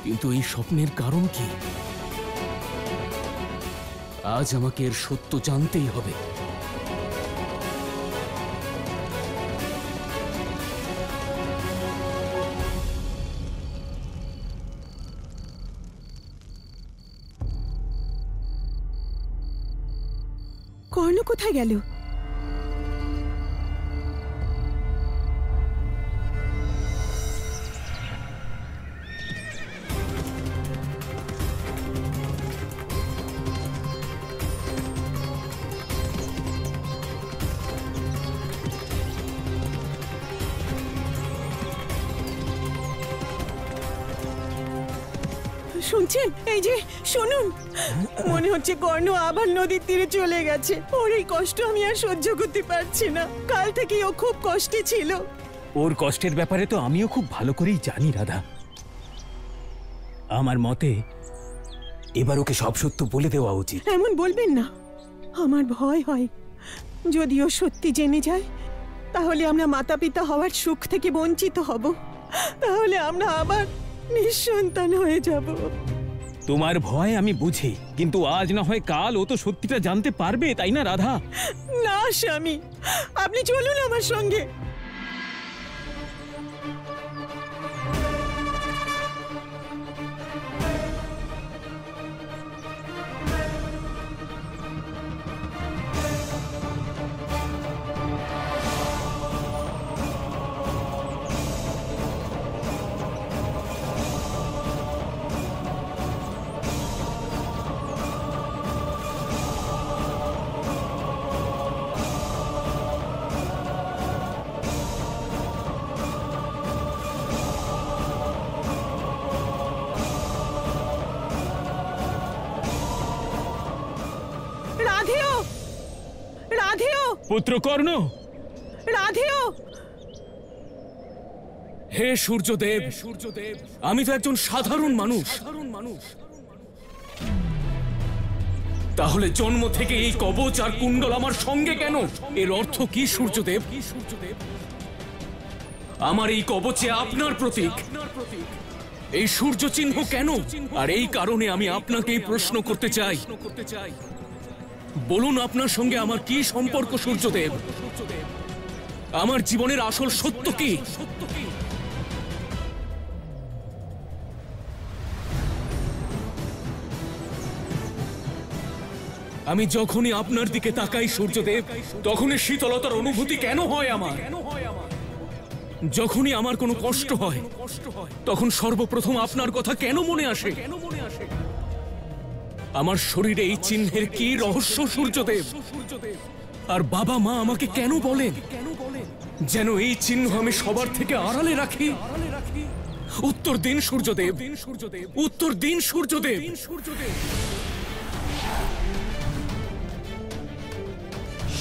কিন্তু এই স্বপ্নের কারণ কি? আজ আমাকে এর সত্য জানতেই হবে। কর্ণ কোথায় গেল? শুনছেন? এই যে শুনুন, মনে হচ্ছে কর্ণ আবার নদীর তীরে চলে গেছে। ওর এই কষ্ট আমি আর সহ্য করতে পারছি না। কাল থেকেই ও খুব কষ্টে ছিল। ওর কষ্টের ব্যাপারে তো আমিও খুব ভালো করেই জানি রাধা। আমার মতে এবার ওকে সব সত্য বলে দেওয়া উচিত। এমন বলবেন না, আমার ভয় হয় যদি ও সত্যি জেনে যায় তাহলে আমরা মাতা পিতা হওয়ার সুখ থেকে বঞ্চিত হব। তাহলে আমরা আবার নিঃসন্তান হয়ে যাব। তোমার ভয় আমি বুঝি, কিন্তু আজ না হয় কাল ও তো সত্যিটা জানতে পারবে, তাই না রাধা? না স্বামী, আপনি চলুন আমার সঙ্গে। রাধেও, রাধেও, পুত্র কর্ণ, রাধেও। হে সূর্যদেব, আমি তো একজন সাধারণ মানুষ। তাহলে জন্ম থেকে এই কবচ আর কুণ্ডল আমার সঙ্গে কেন? এর অর্থ কি সূর্যদেব? আমার এই কবচে আপনার প্রতীক, এই সূর্য চিহ্ন কেন? আর এই কারণে আমি আপনাকে প্রশ্ন করতে চাই, বলুন আপনার সঙ্গে আমার কি সম্পর্ক সূর্যদেব? আমার জীবনের আসল সত্য কি? আমি যখনই আপনার দিকে তাকাই সূর্যদেব, তখনই শীতলতার অনুভূতি কেন হয় আমার? যখনই আমার কোনো কষ্ট হয়, তখন সর্বপ্রথম আপনার কথা কেন মনে আসে? আমার শরীরে এই চিহ্নের কি রহস্য সূর্যদেব? আর বাবা মা আমাকে কেন বলেন যেন এই চিহ্ন আমি সবার থেকে আড়ালে রাখি? উত্তর দিন সূর্যদেব, উত্তর দিন সূর্যদেব।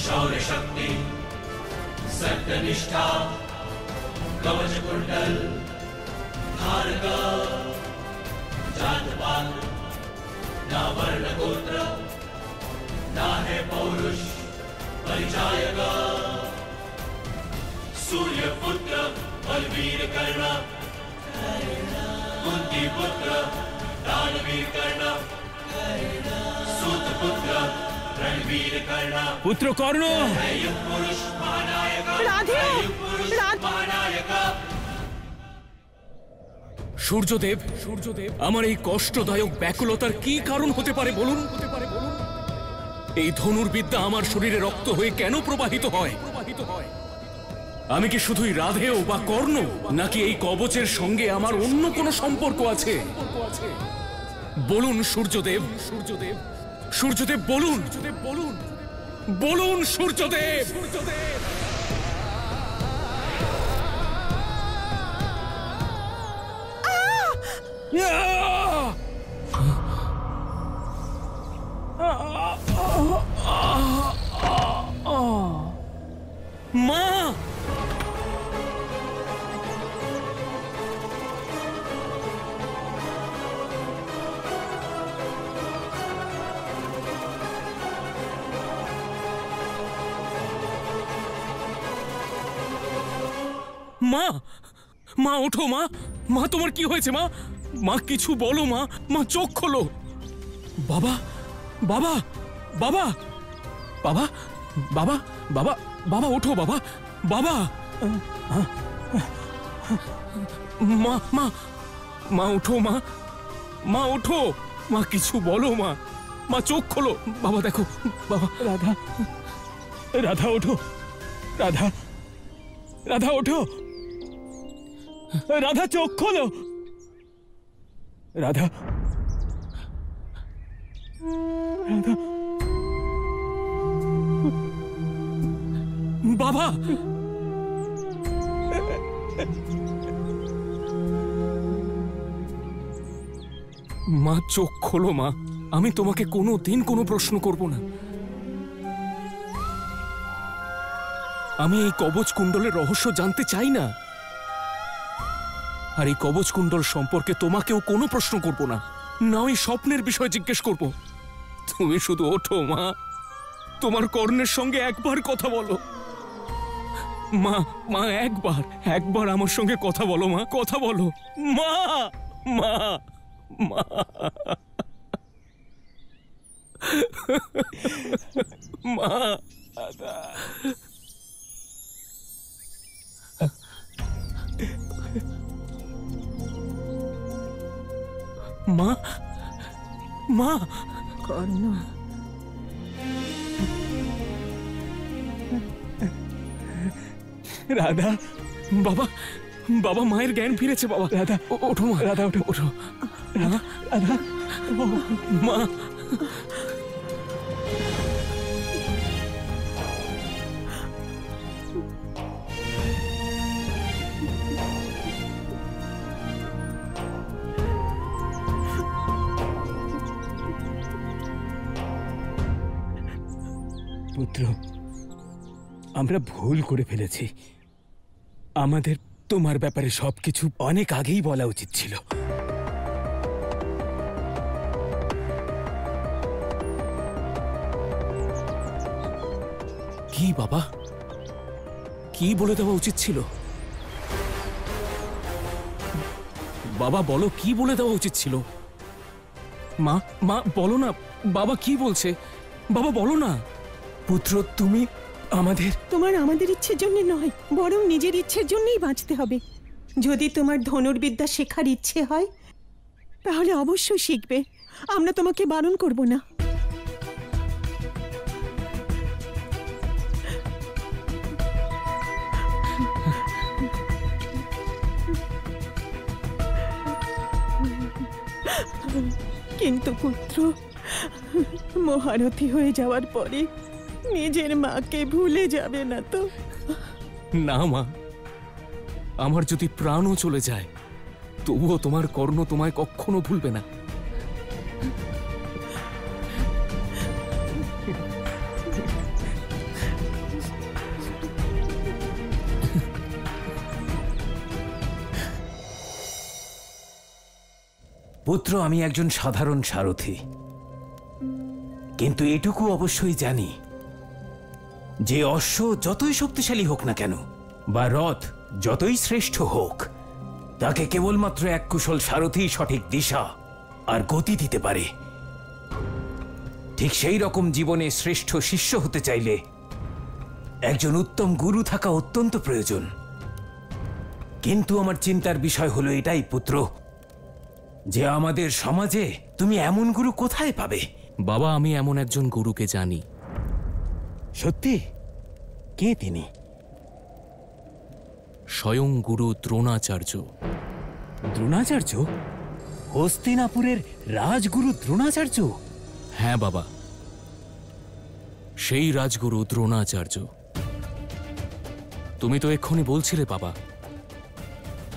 शौर्य शक्ति सत्यनिष्ठा कवच कुंडल धारक जात पात ना वर्ण गोत्र ना है पौरुष परिचायक सूर्य पुत्र बलवीर कर्ण कुंती पुत्र दानवीर कर्ण सूत पुत्र পুত্র কর্ণ, সূর্যদেব, আমার এই কষ্টদায়ক ব্যাকুলতার কি কারণ হতে পারে বলুন? এই ধনুর্বিদ্যা আমার শরীরে রক্ত হয়ে কেন প্রবাহিত হয়? আমি কি শুধুই রাধেয় বা কর্ণ, নাকি এই কবচের সঙ্গে আমার অন্য কোনো সম্পর্ক আছে? বলুন সূর্যদেব, সূর্যদেব বলুন, বলুন সূর্যদেব। মা, মা, মা ওঠো মা, মা তোমার কি হয়েছে মা? মা কিছু বলো মা, মা চোখ খোলো। বাবা বাবা বাবা বাবা বাবা বাবা বাবা ওঠো বাবা, বাবা। মা মা মা ওঠো, মা মা ওঠো, মা কিছু বলো মা, মা চোখ খোলো। বাবা দেখো বাবা। রাধা, রাধা ওঠো, রাধা, রাধা ওঠো, রাধা চোখ খোলো, রাধা, রাধা। বাবা মা চোখ খোলো মা, আমি তোমাকে কোনো দিন কোনো প্রশ্ন করব না। আমি এই কবচ কুণ্ডলের রহস্য জানতে চাই না, আর এই কবচ কুণ্ডল সম্পর্কে তোমাকেও কোনো প্রশ্ন করব না, না ওই স্বপ্নের বিষয়ে জিজ্ঞেস করব। তুমি শুধু ওঠো মা, তোমার কর্ণের সঙ্গে একবার কথা বলো মা, মা একবার একবার আমার সঙ্গে কথা বলো মা, কথা বলো মা, মা মা। মা মা মা কর্ণ, রাধা, বাবা বাবা মায়ের জ্ঞান ফিরেছে বাবা। রাধা ওঠো মা, রাধা ওঠো, ওঠো। রাধা, রাধা, মা পুত্র, আমরা ভুল করে ফেলেছি। আমাদের তোমার ব্যাপারে সবকিছু অনেক আগেই বলা উচিত ছিল। কি বাবা, কি বলে দেওয়া উচিত ছিল? বাবা বলো, কি বলে দেওয়া উচিত ছিল? মা মা বলো না, বাবা কি বলছে? বাবা বলো না। পুত্র, তুমি আমাদের তোমার আমাদের ইচ্ছের জন্য নয়, বরং নিজের ইচ্ছের জন্যই বাঁচতে হবে। যদি তোমার ধনুর্বিদ্যা শেখার ইচ্ছে হয় তাহলে অবশ্যই শিখবে, আমরা তোমাকে বারণ করব না। কিন্তু পুত্র, মহারথী হয়ে যাওয়ার পরে নিজের মাকে ভুলে যাবে না তো? না মা, আমার যদি প্রাণও চলে যায় তবুও তোমার কর্ণ তোমায় কখনো ভুলবে না। পুত্র, আমি একজন সাধারণ সারথি, কিন্তু এটুকু অবশ্যই জানি যে অশ্ব যতই শক্তিশালী হোক না কেন বা রথ যতই শ্রেষ্ঠ হোক, তাকে কেবলমাত্র এক কুশল সারথি সঠিক দিশা আর গতি দিতে পারে। ঠিক সেই রকম জীবনে শ্রেষ্ঠ শিষ্য হতে চাইলে একজন উত্তম গুরু থাকা অত্যন্ত প্রয়োজন। কিন্তু আমার চিন্তার বিষয় হলো এটাই পুত্র, যে আমাদের সমাজে তুমি এমন গুরু কোথায় পাবে? বাবা, আমি এমন একজন গুরুকে জানি। সত্যি? কে তিনি? স্বয়ং গুরু দ্রোণাচার্য। দ্রোণাচার্য? হস্তিনাপুরের রাজগুরু দ্রোণাচার্য? হ্যাঁ বাবা, সেই রাজগুরু দ্রোণাচার্য। তুমি তো এক্ষুনি বলছিলে বাবা,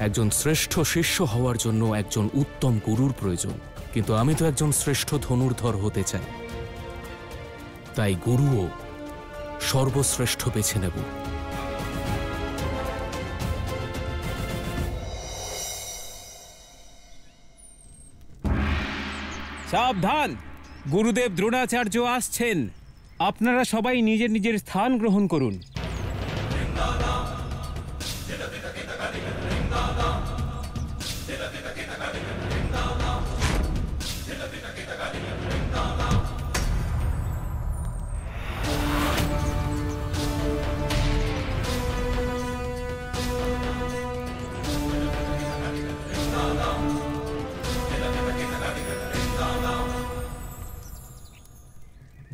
একজন শ্রেষ্ঠ শিষ্য হওয়ার জন্য একজন উত্তম গুরুর প্রয়োজন, কিন্তু আমি তো একজন শ্রেষ্ঠ ধনুর্ধর হতে চাই, তাই গুরুও সর্বশ্রেষ্ঠ বেছে নেব। সাবধান, গুরুদেব দ্রোণাচার্য আসছেন। আপনারা সবাই নিজের নিজের স্থান গ্রহণ করুন।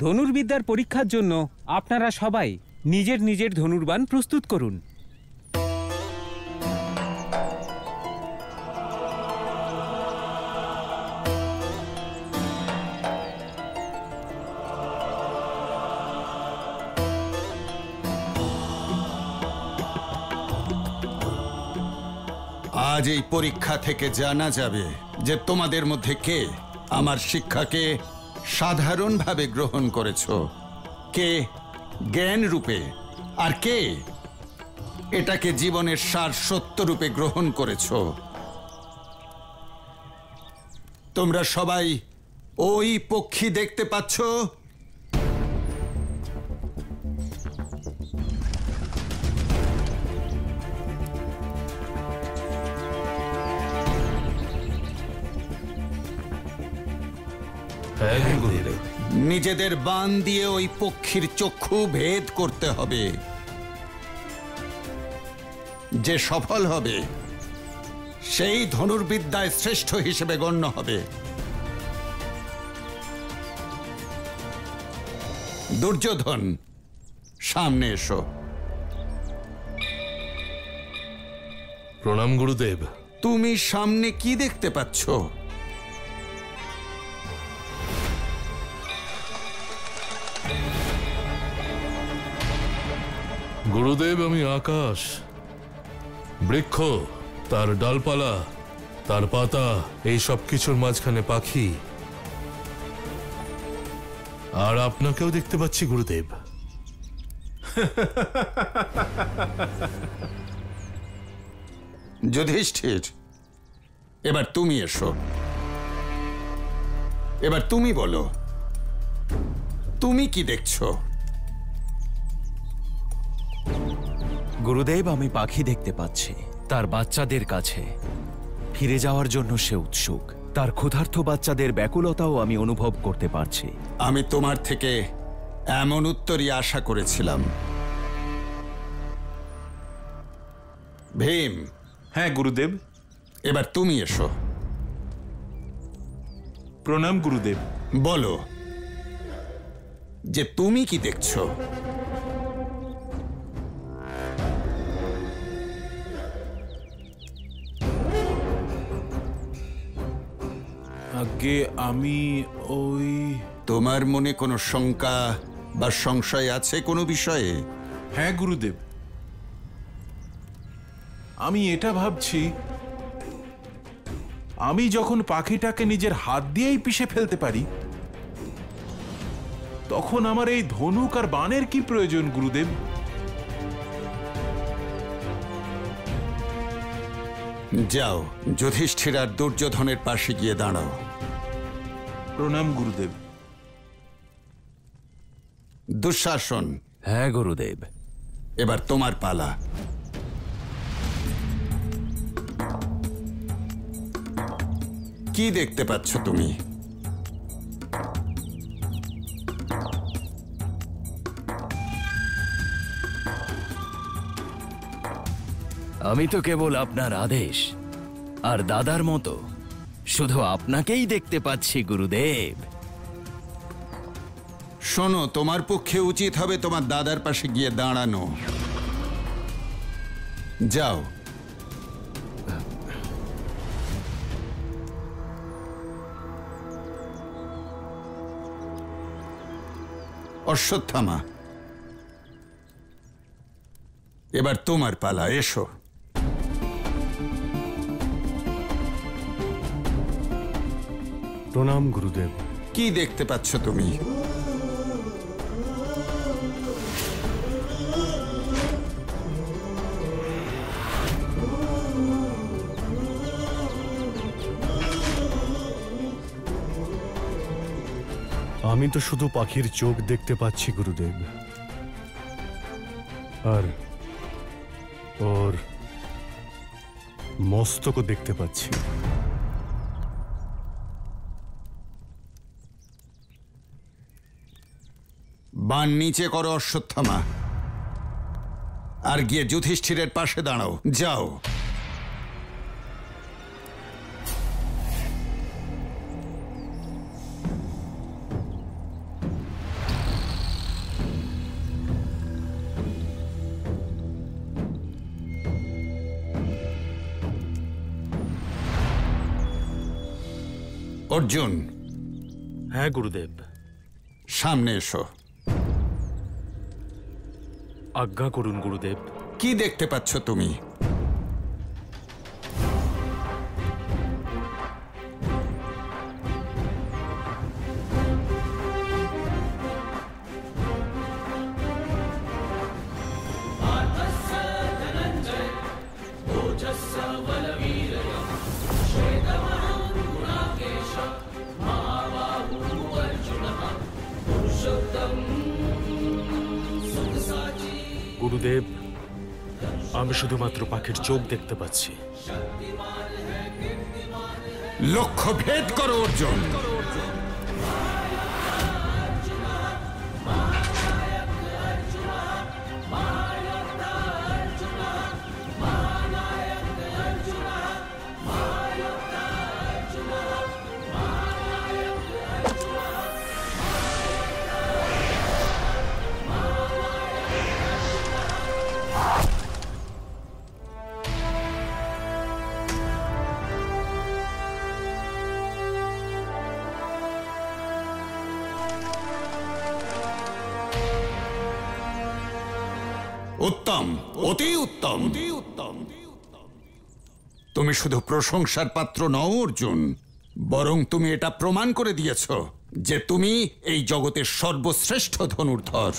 ধনুর্বিদ্যার পরীক্ষার জন্য আপনারা সবাই নিজের নিজের ধনুর্বাণ প্রস্তুত করুন। আজ এই পরীক্ষা থেকে জানা যাবে যে তোমাদের মধ্যে কে আমার শিক্ষাকে সাধারণভাবে গ্রহণ করেছো, কে জ্ঞান রূপে, আর কে এটাকে জীবনের সার সত্য রূপে গ্রহণ করেছো। তোমরা সবাই ওই পক্ষী দেখতে পাচ্ছ? নিজেদের বাণ দিয়ে ওই পক্ষীর চক্ষু ভেদ করতে হবে। যে সফল হবে সেই ধনুর্বিদ্যায় শ্রেষ্ঠ হিসেবে গণ্য হবে। দুর্যোধন, সামনে এসো। প্রণাম গুরুদেব। তুমি সামনে কি দেখতে পাচ্ছ? গুরুদেব, আমি আকাশ, বৃক্ষ, তার ডালপালা, তার পাতা, এই সব কিছুর মাঝখানে পাখি, আর আপনাকেও দেখতে পাচ্ছি গুরুদেব। যুধিষ্ঠির, এবার তুমি এসো। এবার তুমি বলো, তুমি কি দেখছো? গুরুদেব, আমি পাখি দেখতে পাচ্ছি। তার বাচ্চাদের কাছে ফিরে যাওয়ার জন্য সে উৎসুক। তার ক্ষুধার্ত বাচ্চাদের ব্যাকুলতাও আমি অনুভব করতে পারছি। আমি তোমার থেকে এমন উত্তরই আশা করেছিলাম। ভীম। হ্যাঁ গুরুদেব। এবার তুমি এসো। প্রণাম গুরুদেব। বলো যে তুমি কি দেখছো? আগে আমি ওই... তোমার মনে কোনো শঙ্কা বা সংশয় আছে কোনো বিষয়ে? হ্যাঁ গুরুদেব, আমি এটা ভাবছি, আমি যখন পাখিটাকে নিজের হাত দিয়েই পিষে ফেলতে পারি, তখন আমার এই ধনুক আর বাণের কি প্রয়োজন গুরুদেব? যাও, যুধিষ্ঠির আর দুর্যোধনের পাশে গিয়ে দাঁড়াও। প্রণাম গুরুদেব। দুঃশাসন। হ্যাঁ গুরুদেব। এবার তোমার পালা। কি দেখতে পাচ্ছ তুমি? আমি তো কেবল আপনার আদেশ আর দাদার মতো শুধু আপনাকেই দেখতে পাচ্ছি গুরুদেব। শোনো, তোমার পক্ষে উচিত হবে তোমার দাদার পাশে গিয়ে দাঁড়ানো। যাও। অশ্বত্থামা, এবার তোমার পালা, এসো। প্রণাম গুরুদেব। কি দেখতে পাচ্ছ তুমি? আমি তো শুধু পাখির চোখ দেখতে পাচ্ছি গুরুদেব, আর ওর মস্তকও দেখতে পাচ্ছি। বাণ নিচে করো অশ্বত্থামা, আর গিয়ে যুধিষ্ঠিরের পাশে দাঁড়াও। যাও। অর্জুন। হ্যাঁ গুরুদেব। সামনে এসো। আজ্ঞা করুন গুরুদেব। কি দেখতে পাচ্ছ তুমি? গুরুদেব, আমি শুধুমাত্র পাখির চোখ দেখতে পাচ্ছি। লক্ষ্য ভেদ করো অর্জুন। উত্তম, অতি উত্তম। তুমি শুধু প্রশংসার পাত্র নও অর্জুন, বরং তুমি এটা প্রমাণ করে দিয়েছ যে তুমি এই জগতের সর্বশ্রেষ্ঠ ধনুর্ধর।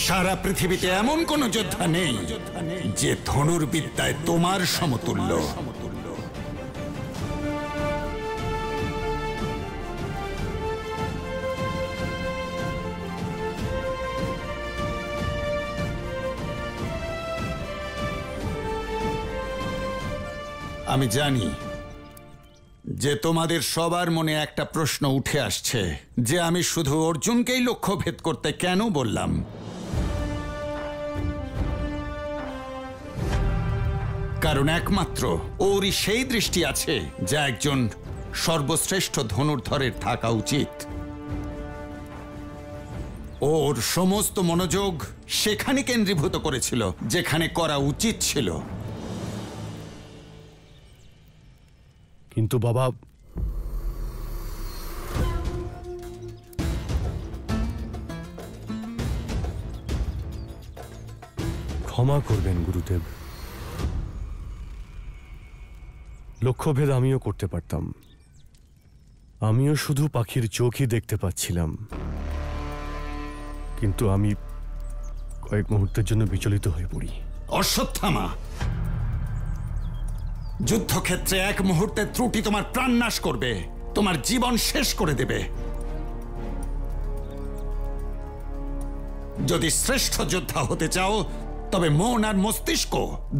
সারা পৃথিবীতে এমন কোন যোদ্ধা নেই যে ধনুর্বিদ্যায় তোমার সমতুল্য। আমি জানি যে তোমাদের সবার মনে একটা প্রশ্ন উঠে আসছে যে আমি শুধু অর্জুনকেই লক্ষ্যভেদ করতে কেন বললাম। কারণ একমাত্র ওরই সেই দৃষ্টি আছে যা একজন সর্বশ্রেষ্ঠ ধনুর্ধরের থাকা উচিত। ওর সমস্ত মনোযোগ সেখানে কেন্দ্রীভূত করেছিল যেখানে করা উচিত ছিল। কিন্তু বাবা, ক্ষমা করবেন গুরুদেব, লক্ষ্যভেদ আমিও করতে পারতাম। আমিও শুধু পাখির চোখই দেখতে পাচ্ছিলাম, কিন্তু আমি কয়েক মুহূর্তের জন্য বিচলিত হয়ে পড়ি। অশ্বত্থামা, যুদ্ধক্ষেত্রে এক মুহূর্তের ত্রুটি তোমার প্রাণ নাশ করবে, তোমার জীবন শেষ করে দেবে। যদি শ্রেষ্ঠ যোদ্ধা হতে চাও তবে মন আর মস্তিষ্ক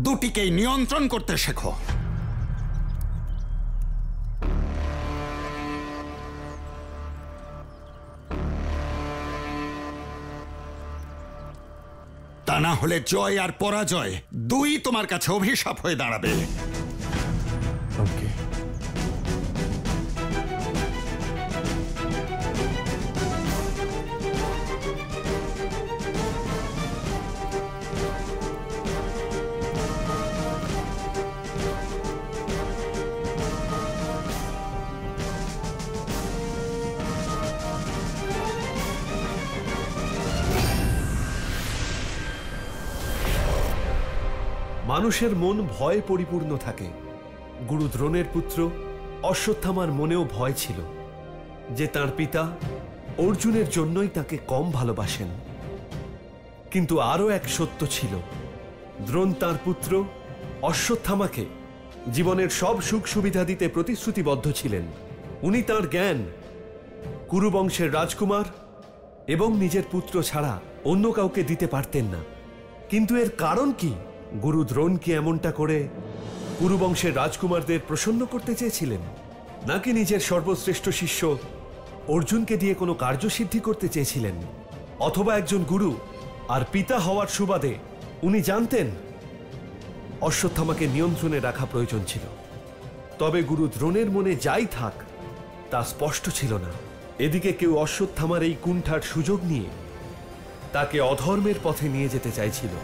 দুটিকেই নিয়ন্ত্রণ করতে শেখো। তা না হলে জয় আর পরাজয় দুই তোমার কাছে অভিশাপ হয়ে দাঁড়াবে। মানুষের মন ভয়ে পরিপূর্ণ থাকে। গুরু দ্রোণের পুত্র অশ্বত্থামার মনেও ভয় ছিল যে তার পিতা অর্জুনের জন্যই তাকে কম ভালোবাসেন। কিন্তু আরও এক সত্য ছিল, দ্রোণ তার পুত্র অশ্বত্থামাকে জীবনের সব সুখ সুবিধা দিতে প্রতিশ্রুতিবদ্ধ ছিলেন। উনি তার জ্ঞান, কুরুবংশের রাজকুমার এবং নিজের পুত্র ছাড়া অন্য কাউকে দিতে পারতেন না। কিন্তু এর কারণ কি? গুরু দ্রোণ কি এমনটা করে কুরুবংশের রাজকুমারদের প্রসন্ন করতে চেয়েছিলেন, নাকি নিজের সর্বশ্রেষ্ঠ শিষ্য অর্জুনকে দিয়ে কোনো কার্যসিদ্ধি করতে চেয়েছিলেন? অথবা একজন গুরু আর পিতা হওয়ার সুবাদে উনি জানতেন অশ্বত্থামাকে নিয়ন্ত্রণে রাখা প্রয়োজন ছিল। তবে গুরু দ্রোণের মনে যাই থাক তা স্পষ্ট ছিল না। এদিকে কেউ অশ্বত্থামার এই কুণ্ঠার সুযোগ নিয়ে তাকে অধর্মের পথে নিয়ে যেতে চাইছিল।